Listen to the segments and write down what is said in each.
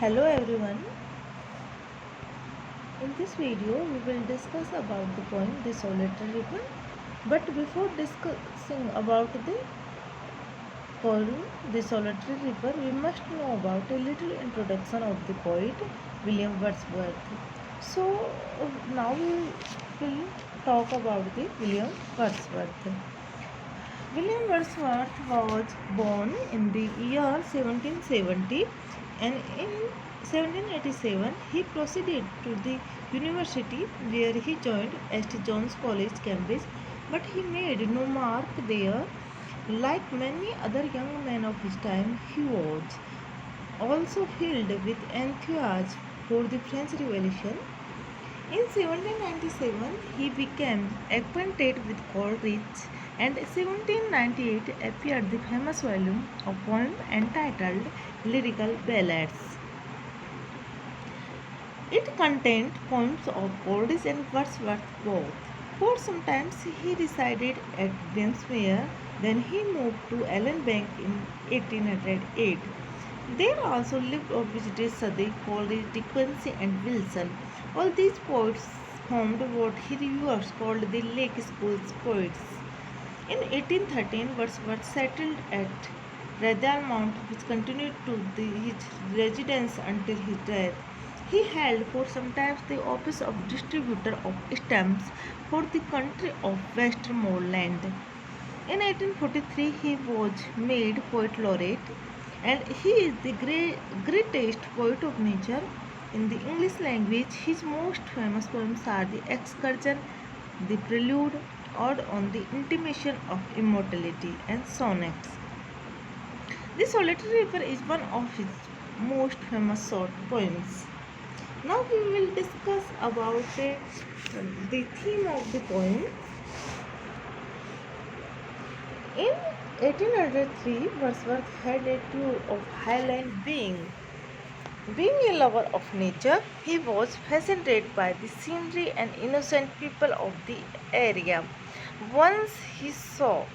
Hello everyone. In this video we will discuss about the poem The Solitary River. But before discussing about the poem The Solitary River, we must know about a little introduction of the poet William Wordsworth. So now we will talk about the William Wordsworth. William Wordsworth was born in the year 1770 and in 1787 he proceeded to the university where he joined St. John's College, Cambridge, but he made no mark there. Like many other young men of his time, he was also filled with enthusiasm for the French Revolution. In 1797, he became acquainted with Coleridge, and in 1798 appeared the famous volume of poems entitled Lyrical Ballads. It contained poems of Coleridge and Wordsworth both. For some time he resided at Brinsmere, then he moved to Ellenbank in 1808. There also lived or visited Southey, Coleridge, Dickens and Wilson. All these poets formed what he reviewers called the Lake School's poets. In 1813, Wordsworth settled at Rydal Mount, which continued to his residence until his death. He held for some time the office of distributor of stamps for the country of Westmoreland. In 1843, he was made poet laureate, and he is the greatest poet of nature. In the English language, his most famous poems are The Excursion, The Prelude, Ode on the Intimation of Immortality, and Sonnets. The Solitary River is one of his most famous short poems. Now we will discuss about the theme of the poem. In 1803, Wordsworth had a tour of Highland being. Being a lover of nature, he was fascinated by the scenery and innocent people of the area. Once he saw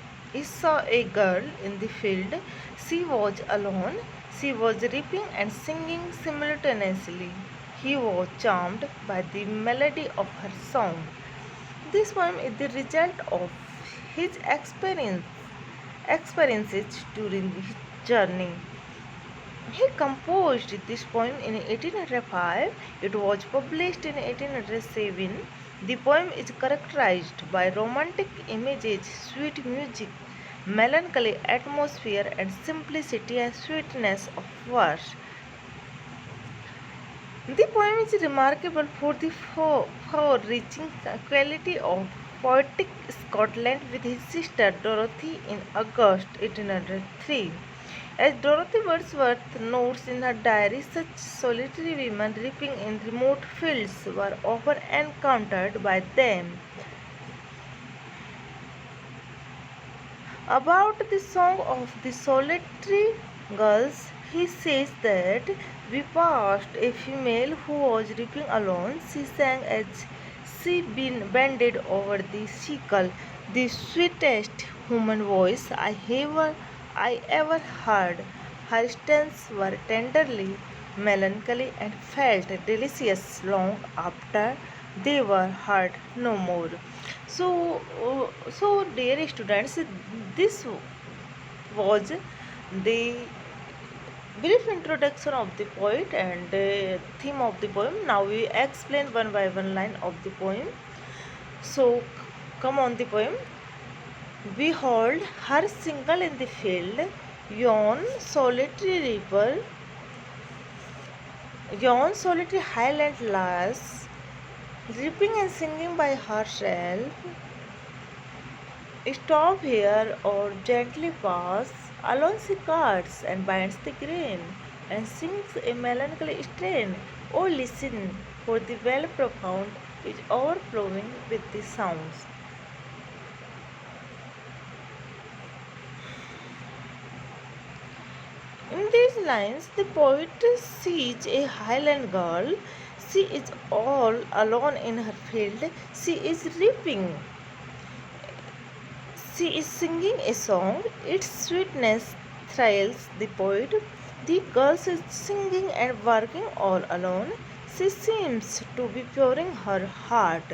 a girl in the field. She was alone. She was reaping and singing simultaneously. He was charmed by the melody of her song. This poem is the result of his experiences during his journey. He composed this poem in 1805. It was published in 1807. The poem is characterized by romantic images, sweet music, melancholy atmosphere, and simplicity and sweetness of verse. The poem is remarkable for the far-reaching quality of poetic Scotland with his sister Dorothy in August 1803. As Dorothy Wordsworth notes in her diary, such solitary women reaping in remote fields were often encountered by them. About the song of the solitary girls, he says that we passed a female who was reaping alone. She sang as she bended over the sickle, the sweetest human voice I ever heard. Her tones were tenderly melancholy and felt delicious long after they were heard no more. So dear students, this was the brief introduction of the poet and theme of the poem. Now we explain one by one line of the poem. So come on the poem. Behold her single in the field, yon solitary highland lass, reaping and singing by herself. Stop here or gently pass. Alone she cuts and binds the grain, and sings a melancholy strain. Oh, listen, for the well profound is overflowing with the sounds. In these lines, the poet sees a Highland girl. She is all alone in her field. She is reaping. She is singing a song. Its sweetness thrills the poet. The girl is singing and working all alone. She seems to be pouring her heart.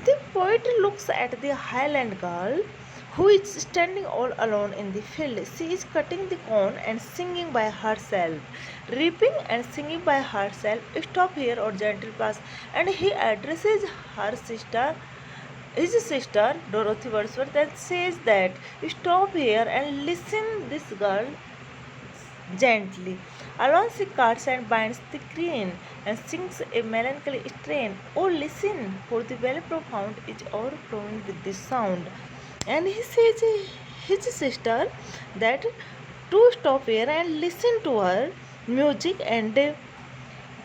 The poet looks at the Highland girl who is standing all alone in the field. She is cutting the corn and singing by herself, reaping and singing by herself. Stop here or gentle pass. And he addresses her sister, his sister Dorothy Wordsworth, and says that stop here and listen. This girl gently. Alone she cuts and binds the grain and sings a melancholy strain. Oh, listen, for the well profound is overflowing with this sound. And he says his sister that to stop here and listen to her music and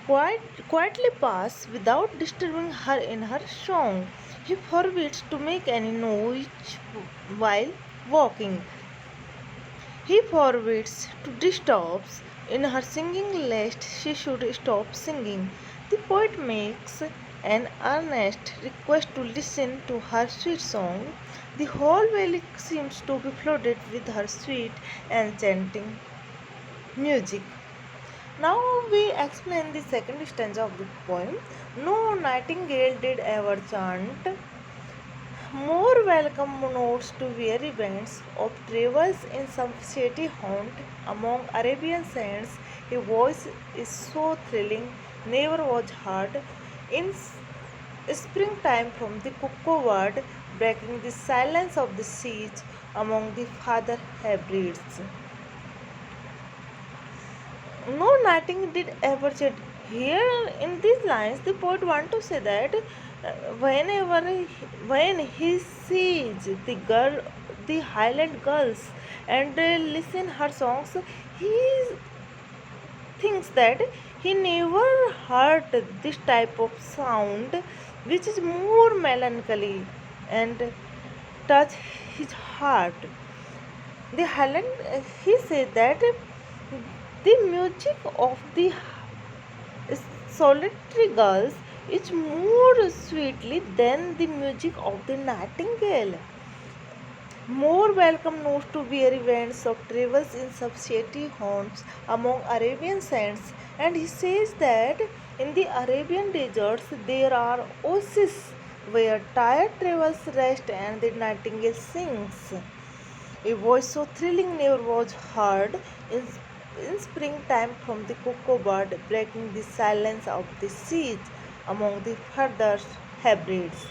quietly pass without disturbing her in her song. He forbids to make any noise while walking. He forbids to disturb in her singing lest she should stop singing. The poet makes an earnest request to listen to her sweet song. The whole valley seems to be flooded with her sweet enchanting music. Now we explain the second stanza of the poem. No nightingale did ever chant more welcome notes to weary bands of travels in some shady haunt among Arabian sands. A voice is so thrilling, never was heard. In springtime from the cuckoo bird, breaking the silence of the siege among the father hybrids. No nightingale did ever said. Here in these lines, the poet want to say that whenever when he sees the girl, the Highland girls, and listen her songs, he thinks that he never heard this type of sound, which is more melancholy and touch his heart. The Highland, he said that the music of the solitary girls is more sweetly than the music of the nightingale. More welcome notes to weary winds of travels in subshady haunts among Arabian sands. And he says that in the Arabian deserts there are oases where tired travels rest and the nightingale sings. A voice so thrilling never was heard in springtime from the cuckoo bird, breaking the silence of the siege among the further hybrids.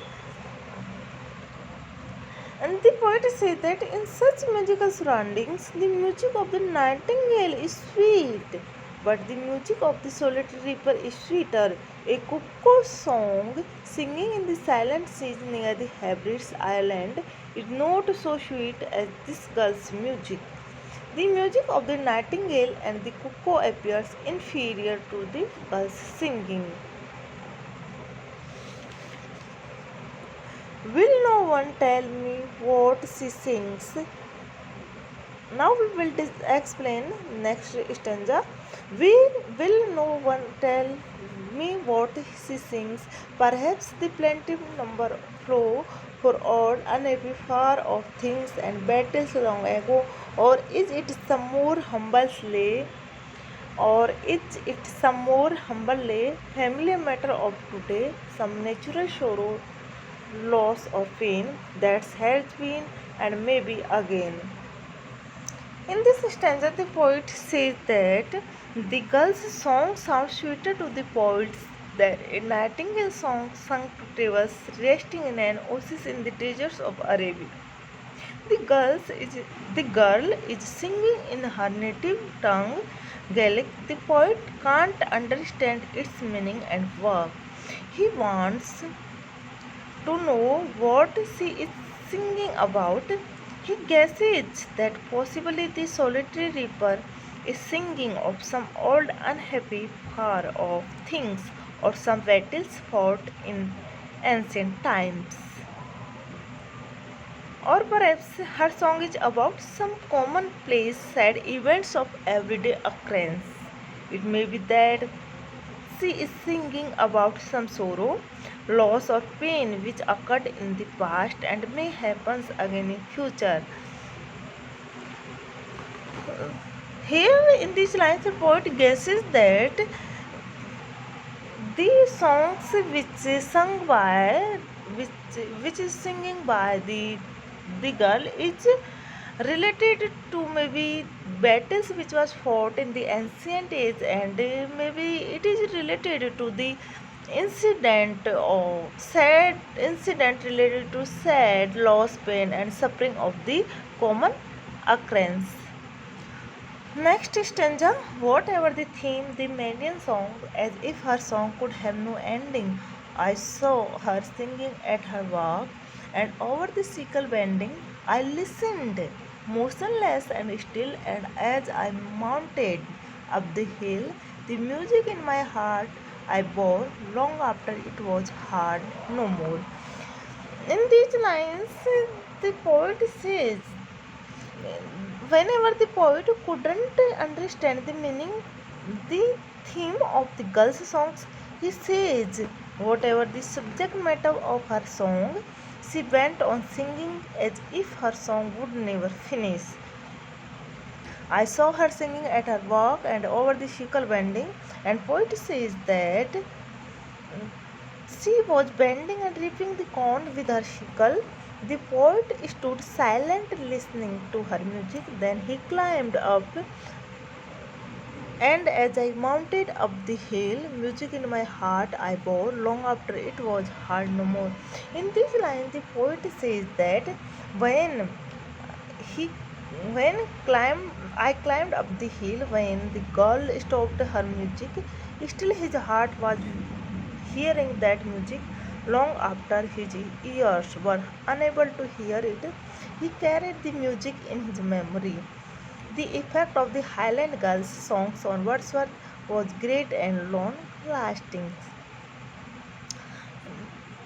And the poet says that in such magical surroundings, the music of the nightingale is sweet, but the music of the solitary reaper is sweeter. A cuckoo song singing in the silent seas near the Hebrides Island is not so sweet as this girl's music. The music of the nightingale and the cuckoo appears inferior to the girl's singing. Will no one tell me what she sings? Now we will explain next stanza. We will no one tell me what she sings. Perhaps the plaintive number flow for old, unhappy, far off things and battles long ago, or is it some more humble lay? Or is it some more humble lay, familiar matter of today, some natural sorrow, loss or pain that has been and may be again? In this stanza, the poet says that the girl's song sounds sweeter to the poets than a nightingale song sung to travels resting in an oasis in the deserts of Arabia. The, the girl is singing in her native tongue, Gaelic. The poet can't understand its meaning and work. He wants to know what she is singing about. He guesses that possibly the solitary reaper is singing of some old unhappy far off things or some battles fought in ancient times. Or perhaps her song is about some commonplace sad events of everyday occurrence. It may be that she is singing about some sorrow, loss or pain which occurred in the past and may happen again in future. Here in these lines, the poet guesses that the songs which is sung by which is singing by the girl is related to maybe battles which was fought in the ancient age, and maybe it is related to the incident or sad incident related to sad loss, pain and suffering of the common occurrence. Next stanza, whatever the theme, the maiden song, as if her song could have no ending. I saw her singing at her walk, and over the sickle bending, I listened, motionless and still, and as I mounted up the hill, the music in my heart I bore long after it was heard no more. In these lines, the poet says, whenever the poet couldn't understand the meaning, the theme of the girl's songs, he says, whatever the subject matter of her song, she went on singing as if her song would never finish. I saw her singing at her walk and over the sickle bending, and poet says that she was bending and reaping the corn with her sickle. The poet stood silent listening to her music. Then he climbed up, and as I mounted up the hill, music in my heart I bore long after it was heard no more. In this line, the poet says that when he when I climbed up the hill, when the girl stopped her music, still his heart was hearing that music long after his ears were unable to hear it. He carried the music in his memory. The effect of the Highland Girls' songs on Wordsworth was great and long lasting.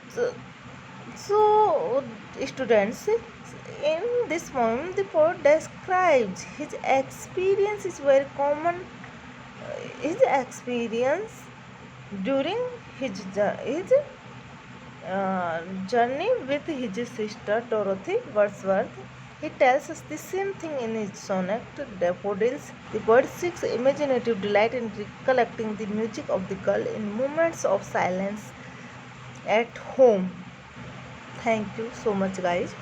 So, so, students, in this poem, the poet describes his experience is very common. His experience during his journey with his sister Dorothy Wordsworth. He tells us the same thing in his sonnet Daffodils. The poet seeks imaginative delight in recollecting the music of the girl in moments of silence at home. Thank you so much, guys.